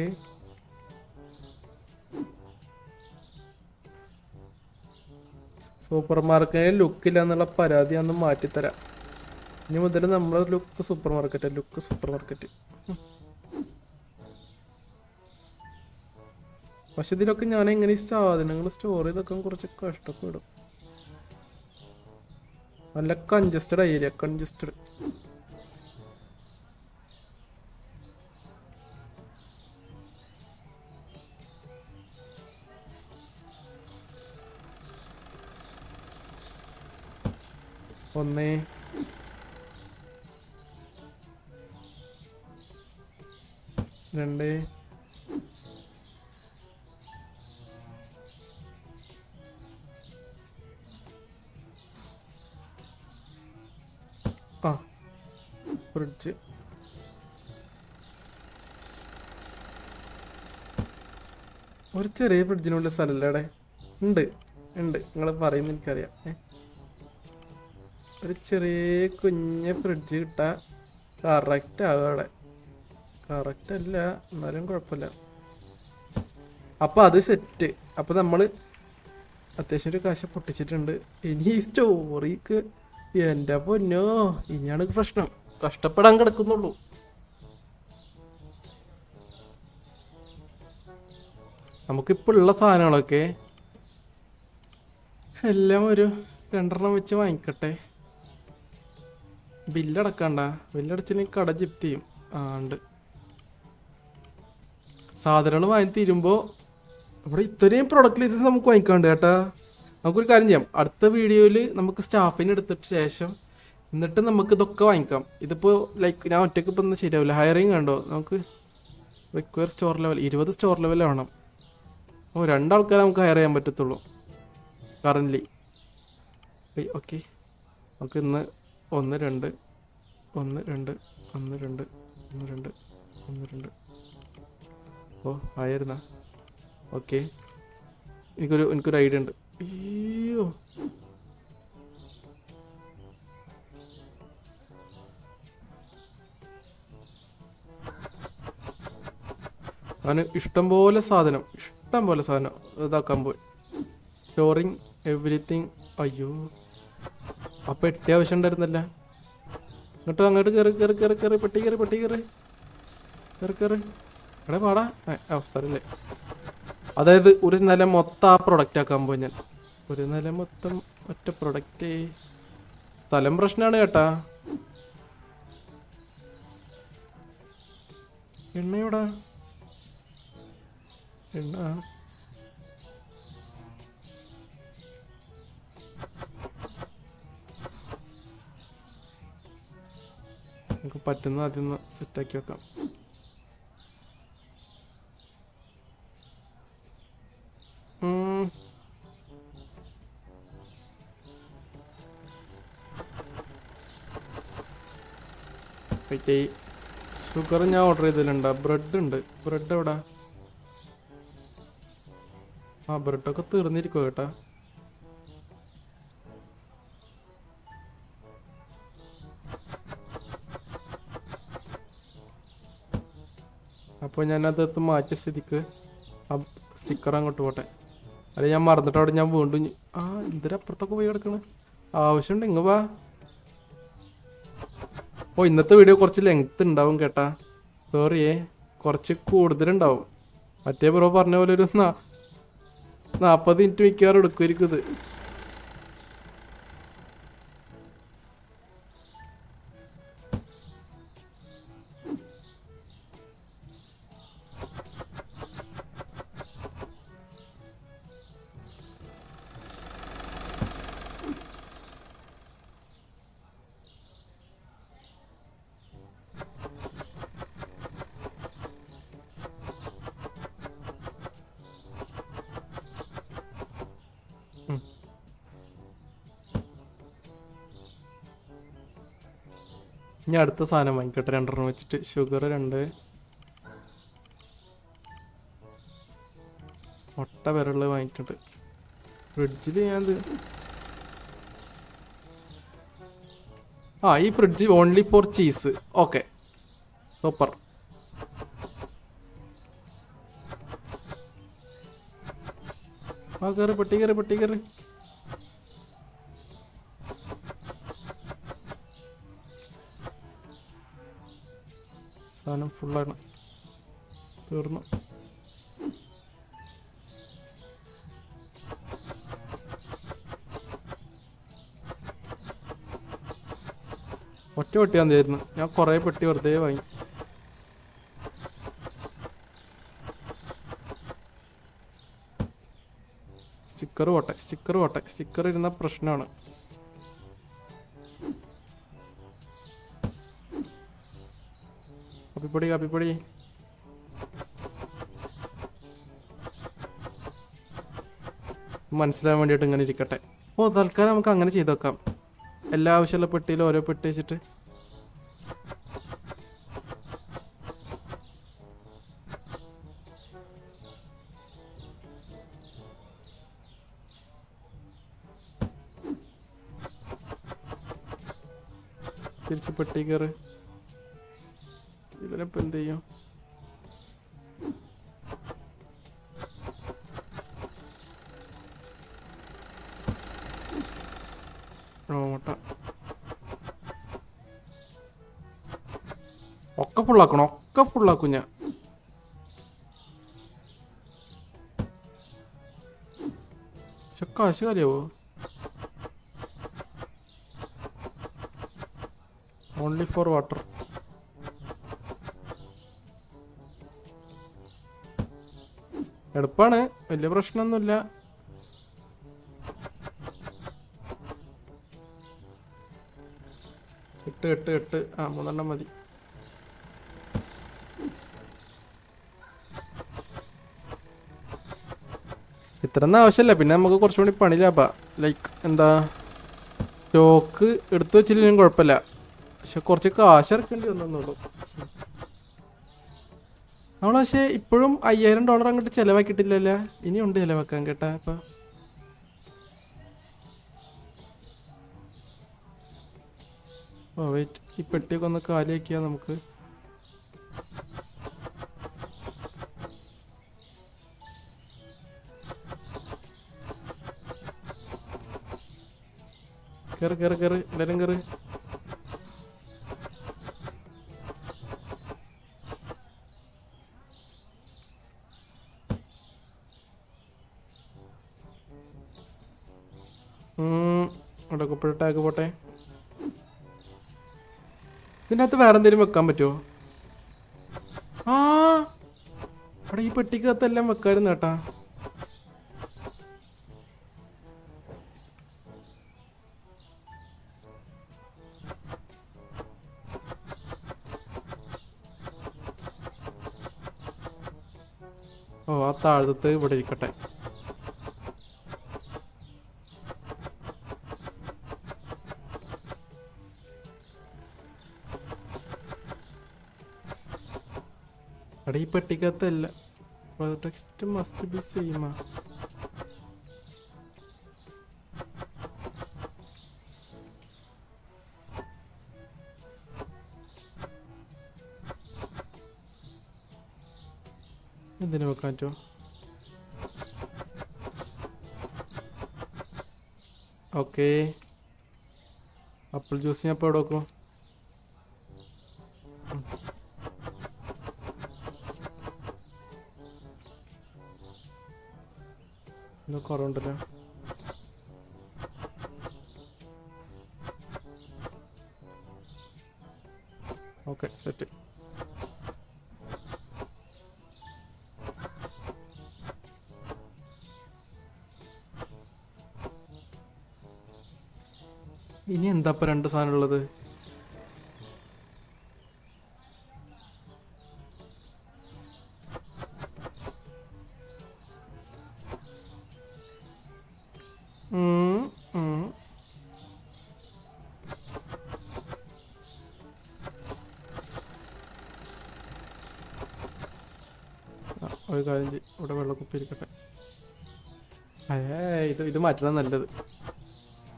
സൂപ്പർ മാർക്കറ്റിൽ ലുക്കില്ല എന്നുള്ള പരാതി അന്ന് മാറ്റിത്തരാം. ഇനി മുതൽ നമ്മളെ ലുക്ക് സൂപ്പർ മാർക്കറ്റ്. പക്ഷെ ഇതിലൊക്കെ ഞാൻ എങ്ങനെ സാധനങ്ങൾ സ്റ്റോർ ചെയ്തൊക്കെ കുറച്ച് കഷ്ടപ്പെടും. നല്ല കൺജസ്റ്റഡ് ഏരിയ. ഒന്ന് 2 ഫ്രിഡ്ജ്. ഒരു ചെറിയ ഫ്രിഡ്ജിനുള്ള സ്ഥലമല്ലേ ഉണ്ട്. നിങ്ങൾ പറയുന്നത് എനിക്കറിയാം. ഒരു ചെറിയ കുഞ്ഞ് ഫ്രിഡ്ജ് കിട്ടാൻ കറക്റ്റ് ആവുക അവിടെ. കറക്റ്റ് അല്ല എന്നാലും കുഴപ്പമില്ല. അപ്പം അത് സെറ്റ്. അപ്പം നമ്മൾ അത്യാവശ്യം ഒരു കാശ് പൊട്ടിച്ചിട്ടുണ്ട്. ഇനി ഈ സ്റ്റോറിക്ക് എൻ്റെ പൊന്നോ ഇനിയാണ് പ്രശ്നം. കഷ്ടപ്പെടാൻ കിടക്കുന്നുള്ളൂ. നമുക്കിപ്പോൾ ഉള്ള സാധനങ്ങളൊക്കെ എല്ലാം ഒരു 2 വെച്ച് വാങ്ങിക്കട്ടെ. ബില്ലടക്കണ്ട. ബില്ലടച്ചിന് കട ജിപ്റ്റ് ചെയ്യും. ഉണ്ട് സാധനങ്ങൾ വാങ്ങി തീരുമ്പോൾ ഇവിടെ ഇത്രയും പ്രൊഡക്റ്റ് ലൈസൻസ് നമുക്ക് വാങ്ങിക്കാണ്ട് കേട്ടാ. നമുക്കൊരു കാര്യം ചെയ്യാം. അടുത്ത വീഡിയോയിൽ നമുക്ക് സ്റ്റാഫിനെ എടുത്തിട്ട് ശേഷം എന്നിട്ട് നമുക്ക് ഇതൊക്കെ വാങ്ങിക്കാം. ഇതിപ്പോൾ ലൈക്ക് ഞാൻ ഒറ്റയ്ക്ക് ഇപ്പം ഒന്നും ശരിയാവില്ല. ഹയറിങ് കണ്ടോ. നമുക്ക് require store level 20 store level വേണം. 2 ആൾക്കാരെ നമുക്ക് ഹയർ ചെയ്യാൻ പറ്റത്തുള്ളൂ കറൻ്റ്ലി. ഓക്കെ നമുക്ക് ഇന്ന് 1 2 1 2 1 2 1 2 1 2 ഓ ആയിരുന്നാ ഓക്കെ എനിക്കൊരു ഐഡിയ ഉണ്ട്. അയ്യോ അവന് ഇഷ്ടം പോലെ സാധനം ഇതാക്കാൻ പോയി. Storing everything. അയ്യോ അപ്പം എട്ടി ആവശ്യം ഉണ്ടായിരുന്നല്ല. അങ്ങോട്ട് കയറി പെട്ടി കയറി എവിടെ പാടാ അവസരല്ലേ. അതായത് ഒരു നില മൊത്തം ആ പ്രൊഡക്റ്റ് ആക്കാൻ പോയി ഞാൻ. ഒരു നില മൊത്തം ഒറ്റ പ്രൊഡക്റ്റ്. സ്ഥലം പ്രശ്നമാണ് കേട്ടാ. എണ്ണയോടാ എണ്ണ നമുക്ക് പറ്റുന്ന ആദ്യം ഒന്ന് സെറ്റാക്കി വെക്കാം. ഷുഗർ ഞാൻ ഓർഡർ ചെയ്തിട്ടുണ്ടോ? ബ്രെഡ് ഉണ്ട്. ബ്രെഡ് എവിടാ? ആ ബ്രെഡൊക്കെ തീർന്നിരിക്കും കേട്ടാ. അപ്പോൾ ഞാനത് മാറ്റിയ സ്ഥിതിക്ക് ആ സ്റ്റിക്കർ അങ്ങോട്ട് പോട്ടെ. അല്ലെ ഞാൻ മറന്നിട്ട് അവിടെ ഞാൻ വീണ്ടും ഇതിനപ്പുറത്തൊക്കെ പോയി കിടക്കണ്. ആവശ്യമുണ്ട് ഇങ്ങ് വാ. ഓ ഇന്നത്തെ വീഡിയോ കുറച്ച് ലെങ്ത് ഉണ്ടാവും കേട്ടാ. സോറിയേ, കുറച്ച് കൂടുതലുണ്ടാവും. മറ്റേ ബ്രോ പറഞ്ഞ പോലെ ഒരു 40 മിനിറ്റ് മിക്കവാറും എടുക്കുമായിരിക്കും ഇത്. ഇനി അടുത്ത സാധനം വാങ്ങിക്കട്ടെ. 2 വെച്ചിട്ട്. ഷുഗർ 2. മുട്ട വരെയുള്ള വാങ്ങിക്കട്ടെ. ഫ്രിഡ്ജിൽ ഈ fridge only for cheese. Okay super. പെട്ടി കയറി. സാധനം ഫുള്ളാണ്. തീർന്നു. ഒറ്റ പെട്ടി വന്നിരുന്നു. ഞാൻ കുറേ പെട്ടി വെറുതെ വാങ്ങി. സ്റ്റിക്കർ പോട്ടെ. സ്റ്റിക്കർ ഇരുന്ന പ്രശ്നമാണ്. കാപ്പിപ്പൊടി മനസ്സിലാൻ വേണ്ടിയിട്ട് ഇങ്ങനെ ഇരിക്കട്ടെ. തൽക്കാലം നമുക്ക് അങ്ങനെ ചെയ്ത് വെക്കാം. എല്ലാ ആവശ്യമുള്ള പെട്ടിയിലും ഓരോ പെട്ടി വെച്ചിട്ട്. തിരിച്ച് പെട്ടി കയറ്. ഇവനിപ്പോൾ എന്ത് ചെയ്യും? മുട്ട ഒക്കെ ഫുള്ളാക്കും ഞാൻ. കാശ് കാര്യാവോ? Only four water. എളുപ്പമാണ്, വലിയ പ്രശ്നമൊന്നുമില്ല. എട്ട് 3 മതി. ഇത്രയൊന്നും ആവശ്യമില്ല. പിന്നെ നമുക്ക് കുറച്ചുകൂടി പണി ലാഭ. ലൈക്ക് എന്താ സ്റ്റോക്ക് എടുത്തു വെച്ചില്ലെങ്കിലും കുഴപ്പമില്ല, പക്ഷെ കുറച്ച് കാശ് ഇറക്കേണ്ടി വന്നുള്ളൂ. നമ്മൾ പക്ഷേ ഇപ്പോഴും $5000 അങ്ങോട്ട് ചിലവാക്കിയിട്ടില്ലല്ലോ, ഇനിയുണ്ട് ചിലവാക്കാൻ കേട്ടാ. അപ്പം വെയിറ്റ്, ഈ പെട്ടിയൊക്കെ ഒന്ന് കാലിയാക്കിയാൽ നമുക്ക്. കയറി കയറി കയറി എല്ലാവരും കയറി. അവിടെ കുപ്പഴ ടാഗ് പോട്ടെ. ഇതിൻ്റെ അകത്ത് വേറെ എന്തെങ്കിലും വെക്കാൻ പറ്റുമോ? ആ അവിടെ ഈ പെട്ടിക്കകത്തെല്ലാം വെക്കായിരുന്നു കേട്ടാ. ഓ ആ താഴത്ത് ഇവിടെ ഇരിക്കട്ടെ. അവിടെ ഈ പെട്ടിക്കകത്തല്ല. Text must be same. എന്തിനു വെക്കാൻ പറ്റുമോ? ഓക്കെ, ആപ്പിൾ ജ്യൂസ് ഞാൻ ഇപ്പോൾ എവിടെ വെക്കും? ഇന്ന് കുറവുണ്ടല്ലോ. Okay set. ഇനി എന്താ ഇപ്പം 2 സാധനം ഉള്ളത്? ഒരു കാര്യം ചെയ്യും, ഇവിടെ വെള്ളക്കുപ്പി ഇരിക്കട്ടെ. ഇത് മാറ്റണം നല്ലത്.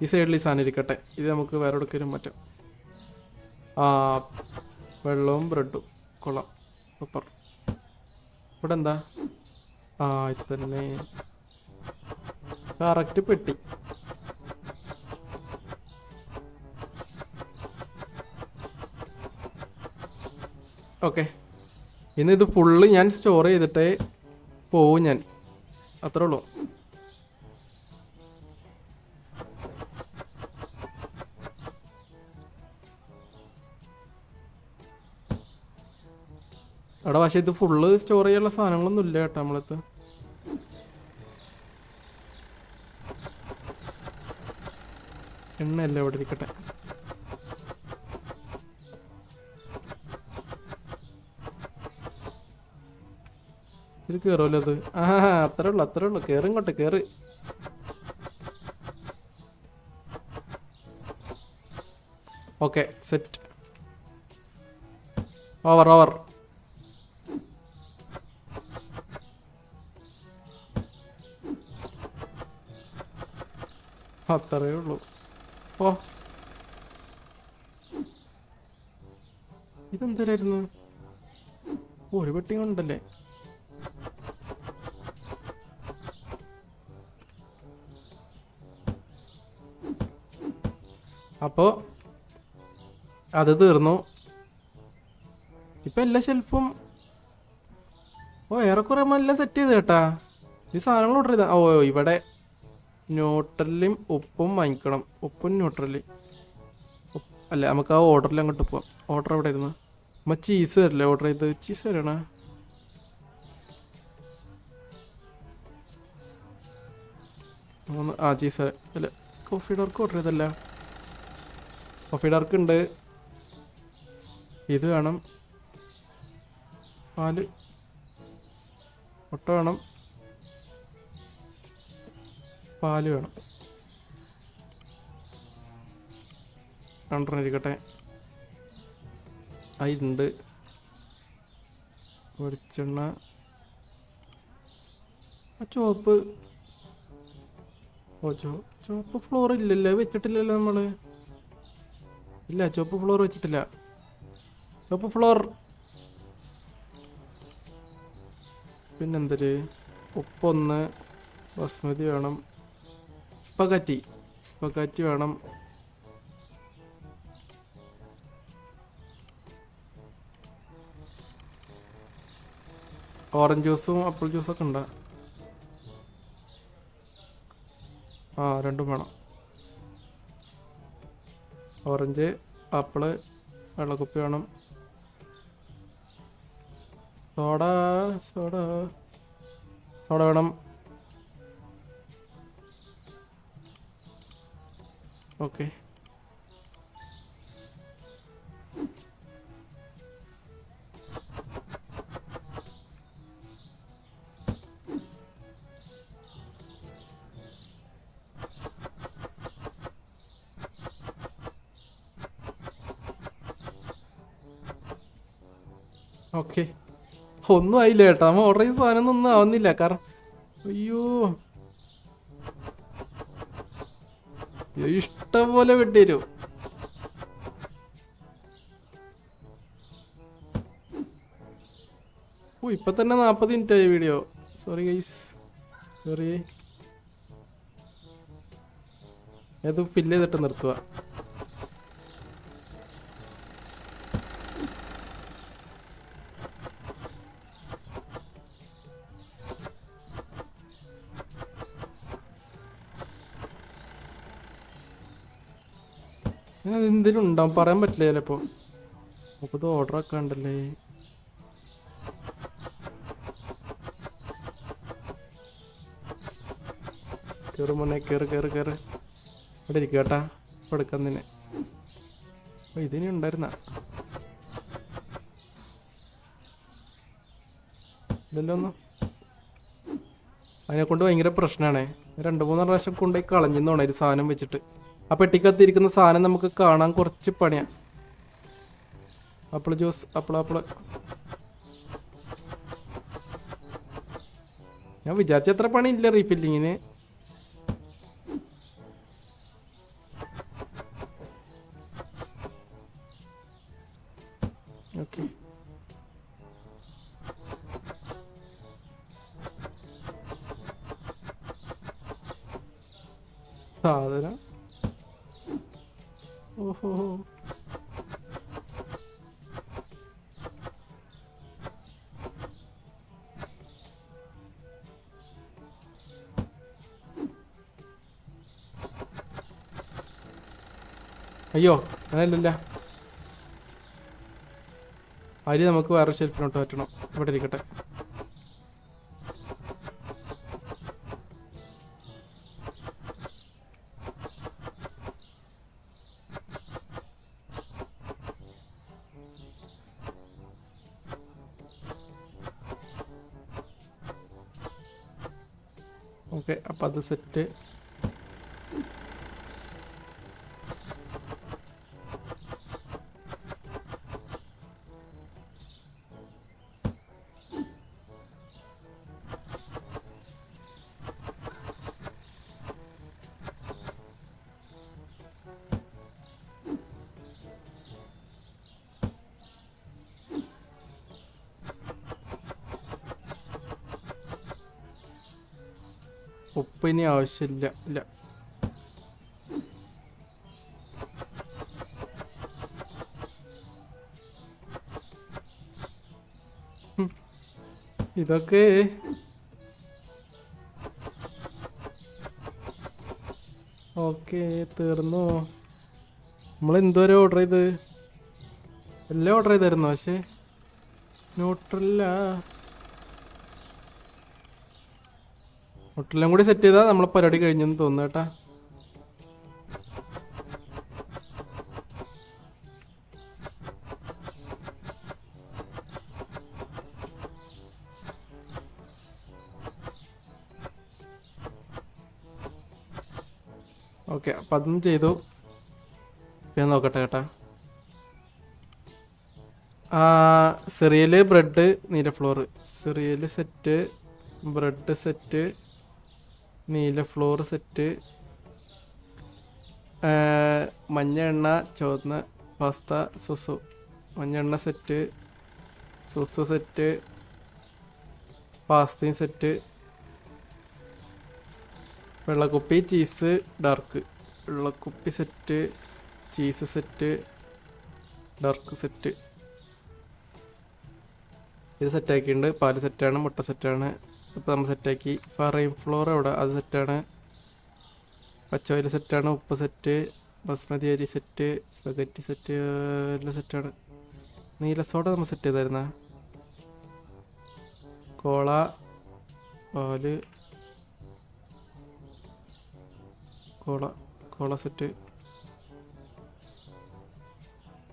ഈ സൈഡിൽ ഈ സാധനം ഇരിക്കട്ടെ, ഇത് നമുക്ക് വേറെ എവിടെയെങ്കിലും മാറ്റാം. ആ വെള്ളവും ബ്രെഡും കൊള്ളാം, സൂപ്പർ. ഇവിടെ എന്താ? ആ ഇത് തന്നെ കറക്റ്റ് പെട്ടി. ഓക്കെ, ഇന്ന് ഇത് ഫുള്ള് ഞാൻ സ്റ്റോർ ചെയ്തിട്ടേ പോവും ഞാൻ, അത്രേ ഉള്ളൂ. അവിടെ പക്ഷേ ഇത് ഫുള്ള് സ്റ്റോർ ചെയ്യാനുള്ള സാധനങ്ങളൊന്നും ഇല്ല കേട്ടോ നമ്മളടുത്ത്. എണ്ണയല്ല ഇവിടെ ഇരിക്കട്ടെ. ഇത് കയറുമല്ലോ അത്. ആ അത്രേ ഉള്ളൂ കയറി ഇങ്ങോട്ട് കയറി. Okay set. ഓവർ അത്രയേ ഉള്ളൂ. ഓ ഇതെന്തരായിരുന്നു? ഒരു പെട്ടി കൊണ്ടല്ലേ. അപ്പോൾ അത് തീർന്നു. ഇപ്പം എല്ലാ ഷെൽഫും ഏറെക്കുറെ എല്ലാം സെറ്റ് ചെയ്ത് കേട്ടാ. ഈ സാധനങ്ങൾ ഓർഡർ ചെയ്താ. ഇവിടെ ന്യൂട്രലും ഉപ്പും വാങ്ങിക്കണം. ഉപ്പും ന്യൂട്രല് അല്ല, നമുക്ക് ആ ഓർഡറിൽ അങ്ങോട്ട് പോവാം. ഓർഡർ എവിടെ ആയിരുന്നു? ചീസ് വരില്ലേ ഓർഡർ ചെയ്ത്? ചീസ് വരണ ചീസ് അല്ല. കോഫി ഡാർക്ക് ഓർഡർ ചെയ്തല്ല. കോഫി ഡാർക്ക് ഉണ്ട്. ഇത് വേണം, പാല് മുട്ട വേണം, പാല് വേണം. രണ്ടെണ്ണം ഇരിക്കട്ടെ. അതിലുണ്ട് വെളിച്ചെണ്ണ. ആ ചുവപ്പ് ചുവപ്പ് ഫ്ലോർ ഇല്ലല്ലോ, വെച്ചിട്ടില്ലല്ലോ നമ്മള്. ഇല്ല, ചുവപ്പ് ഫ്ലോർ വെച്ചിട്ടില്ല. ചുവപ്പ് ഫ്ലോർ പിന്നെന്തൊരു ഉപ്പൊന്ന്, ബസ്മതി വേണം, സ്പഗറ്റി വേണം. ഓറഞ്ച് ജ്യൂസും ആപ്പിൾ ജ്യൂസൊക്കെ ഉണ്ടോ? ആ, രണ്ടും വേണം. ഓറഞ്ച്, ആപ്പിള്, വെള്ളക്കുപ്പി വേണം. സോഡ വേണം. ഓക്കെ. ഓക്കെ, ഒന്നും ആയില്ല കേട്ടോ. നമ്മൾ ഓർഡർ ചെയ്ത സാധനം ഒന്നും ആവുന്നില്ല. കാരണം അയ്യോ ഇഷ്ടം പോലെ വിട്ട് തരും. ഇപ്പൊ തന്നെ 40 മിനിറ്റ് ആയി വീഡിയോ. Sorry guys, sorry. അത് ഫില്ല് ചെയ്തിട്ട് നിർത്തുക. എന്തെങ്കിലും ഉണ്ടാവും, പറയാൻ പറ്റില്ല ചിലപ്പോ. നമുക്കത് ഓർഡർ ആക്കാണ്ടല്ലേ. കേറ് മോനെ, കേറ്. ഇവിടെ ഇരിക്കുക കേട്ടാ, ഇപ്പൊ എടുക്കാൻ തന്നെ. ഇതിനി ഉണ്ടായിരുന്ന ഇതല്ലോ ഒന്നും. അതിനെ കൊണ്ട് ഭയങ്കര പ്രശ്നമാണേ. 2-3 പ്രാവശ്യം കൊണ്ടുപോയി കളഞ്ഞെന്നോണേ ഒരു സാധനം വെച്ചിട്ട്. ആ പെട്ടിക്കകത്തിരിക്കുന്ന സാധനം നമുക്ക് കാണാൻ കുറച്ച് പണിയാ. Apple juice, apple. ഞാൻ വിചാരിച്ച അത്ര പണി ഇല്ല റീഫില്ലിങ്ങിന്. ഓക്കെ, സാധനം. ഓഹോ, അയ്യോ അങ്ങനെയല്ല. അരി നമുക്ക് വേറെ ഷെൽഫിലോട്ട് പറ്റണം. ഇവിടെ ഇരിക്കട്ടെ. ഓക്കെ, അപ്പം അത് സെറ്റ്. ഉപ്പ് ഇനി ആവശ്യമില്ല. ഇല്ല, ഇതൊക്കെ ഓക്കെ. തീർന്നു. നമ്മളെന്തോരം ഓർഡർ ചെയ്ത്? എല്ലാം ഓർഡർ ചെയ്തായിരുന്നു. പക്ഷേ ന്യൂട്രല്ല, ന്യൂട്രലും കൂടി സെറ്റ് ചെയ്താൽ നമ്മളെ പരിപാടി കഴിഞ്ഞെന്ന് തോന്നുന്നു കേട്ടാ. ഓക്കെ, അപ്പം അതും ചെയ്തു. ഞാൻ നോക്കട്ടെ കേട്ടാ. സിറിയല്, ബ്രെഡ്, നീല flour. Cereal set, bread set, നീല ഫ്ലോറ് സെറ്റ്, മഞ്ഞ എണ്ണ, ചുവന്ന പാസ്ത, സുസു. മഞ്ഞ എണ്ണ സെറ്റ്, സുസു സെറ്റ്, പാസ്തയും സെറ്റ്, വെള്ളക്കുപ്പി, ചീസ്, ഡാർക്ക്. വെള്ളക്കുപ്പി set, cheese set, dark set. ഇത് സെറ്റാക്കിയിട്ടുണ്ട്. പാല് സെറ്റാണ്, മുട്ട സെറ്റാണ്. ഇപ്പോൾ നമ്മൾ സെറ്റാക്കി. റെയിൻ ഫ്ലോർ അവിടെ, അത് സെറ്റാണ്. പച്ചവയൽ സെറ്റാണ്. ഉപ്പ് സെറ്റ്, ബസ്മതി അരി സെറ്റ്, സ്പെഗറ്റി സെറ്റ്, എല്ലാം സെറ്റാണ്. നീല സോഡ നമ്മൾ സെറ്റ് ചെയ്തായിരുന്ന. കോള, പാല്, കോള സെറ്റ്.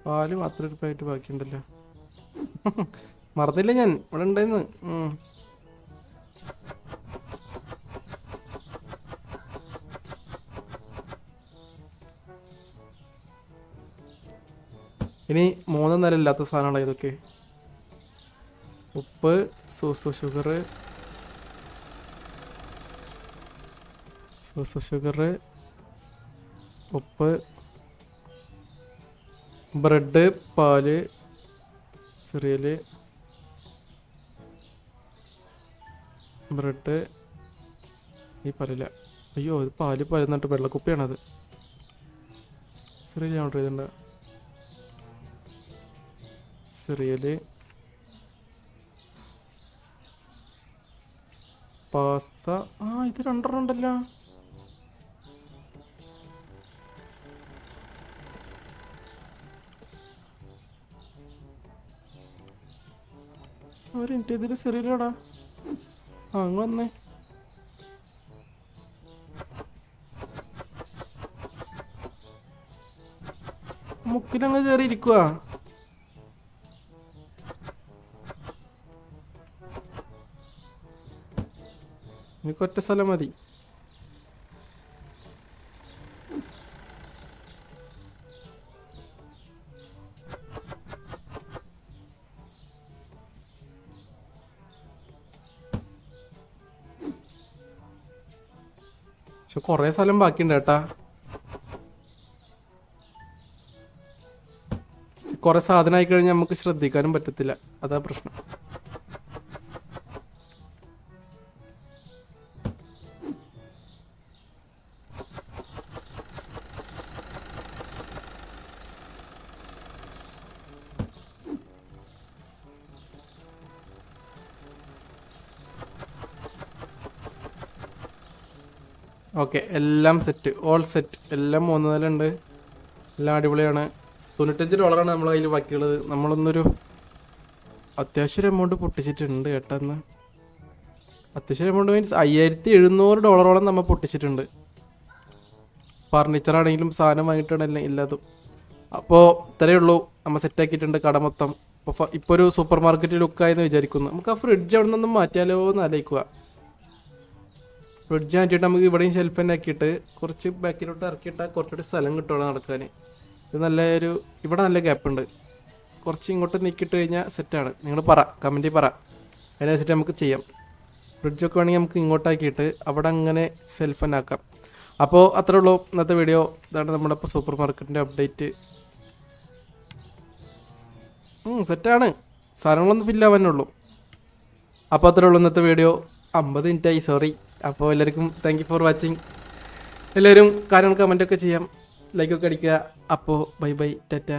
പാല് മാത്രം ഒരു പാക്കറ്റ് ബാക്കിയുണ്ടല്ലോ. മറന്നില്ല ഞാൻ, ഇവിടെ ഉണ്ടായിരുന്നു. ഇനി 3 നില ഇല്ലാത്ത സാധനങ്ങളാണ് ഇതൊക്കെ. ഉപ്പ്, ഷുഗർ, ഉപ്പ്, ബ്രെഡ്, പാല്, സിറിയല്, ബ്രെഡ്. ഈ പാലില്ല. അയ്യോ, ഇത് പാല് എന്നിട്ട് വെള്ളക്കുപ്പിയാണത്. സിറിയൽ ഓർഡർ ചെയ്തിട്ടുണ്ട്. സിറിയല്, പാസ്ത. ഇത് 2 ഉണ്ടല്ലോ. ഒരു മിനിറ്റ്, ഇതിൽ സിറിയലോടാ. അങ്ങ് വന്നേ. മുക്കിലങ്ങ് കയറി ഇരിക്കുക. എനിക്കൊറ്റ സ്ഥലം മതി. പക്ഷെ കുറേ സ്ഥലം ബാക്കിയുണ്ട് കേട്ടാ. കുറേ സാധനം ആയി കഴിഞ്ഞാൽ നമുക്ക് ശ്രദ്ധിക്കാനും പറ്റത്തില്ല. അതാ പ്രശ്നം. ഓക്കെ, എല്ലാം സെറ്റ്, ഓൾ സെറ്റ്. എല്ലാം 3 നില ഉണ്ട്. എല്ലാം അടിപൊളിയാണ്. $95 നമ്മളെ കയ്യിൽ ബാക്കിയുള്ളത്. നമ്മളൊന്നൊരു അത്യാവശ്യം എമൗണ്ട് പൊട്ടിച്ചിട്ടുണ്ട് കേട്ടെന്ന്. അത്യാവശ്യം എമൗണ്ട് മീൻസ് $5700 നമ്മൾ പൊട്ടിച്ചിട്ടുണ്ട്. ഫർണിച്ചറാണെങ്കിലും സാധനം വാങ്ങിയിട്ടാണെല്ലാം ഇല്ലാതും. അപ്പോൾ ഇത്രയേ ഉള്ളൂ. നമ്മൾ സെറ്റാക്കിയിട്ടുണ്ട് കട മൊത്തം. ഇപ്പോൾ ഒരു സൂപ്പർ മാർക്കറ്റ് ലുക്കായെന്ന് വിചാരിക്കുന്നു. നമുക്ക് ആ ഫ്രിഡ്ജ് അവിടെ നിന്നൊന്നും മാറ്റിയാലോ എന്ന് ആലോചിക്കുക. ഫ്രിഡ്ജ് മാറ്റിയിട്ട് നമുക്ക് ഇവിടെയും ഷെൽഫ് തന്നെ ആക്കിയിട്ട് കുറച്ച് ബാക്കിലോട്ട് ഇറക്കിയിട്ടാൽ കുറച്ചുകൂടി സ്ഥലം കിട്ടുമോ നടക്കാൻ. ഇത് നല്ലൊരു, ഇവിടെ നല്ല ഗ്യാപ്പ് ഉണ്ട്. കുറച്ച് ഇങ്ങോട്ട് നീക്കിയിട്ട് കഴിഞ്ഞാൽ സെറ്റാണ്. നിങ്ങൾ കമൻറ്റിൽ പറ, അതിനനുസരിച്ച് നമുക്ക് ചെയ്യാം. ഫ്രിഡ്ജൊക്കെ വേണമെങ്കിൽ നമുക്ക് ഇങ്ങോട്ടാക്കിയിട്ട് അവിടെ അങ്ങനെ സെൽഫ് തന്നെ ആക്കാം. അപ്പോൾ അത്രേ ഉള്ളൂ ഇന്നത്തെ വീഡിയോ. ഇതാണ് നമ്മുടെ ഇപ്പോൾ സൂപ്പർ മാർക്കറ്റിൻ്റെ അപ്ഡേറ്റ്. സെറ്റാണ്. സാധനങ്ങളൊന്നും ഫില്ലാവാനുള്ളൂ. അപ്പോൾ അത്രേ ഉള്ളൂ ഇന്നത്തെ വീഡിയോ. 50 മിനിറ്റായി, സോറി. അപ്പോൾ എല്ലാവർക്കും താങ്ക് യു ഫോർ വാച്ചിങ്. എല്ലാവരും കാര്യങ്ങൾ കമൻറ്റൊക്കെ ചെയ്യാം, ലൈക്കൊക്കെ അടിക്കുക. അപ്പോൾ ബൈ ബൈ, ടാറ്റ.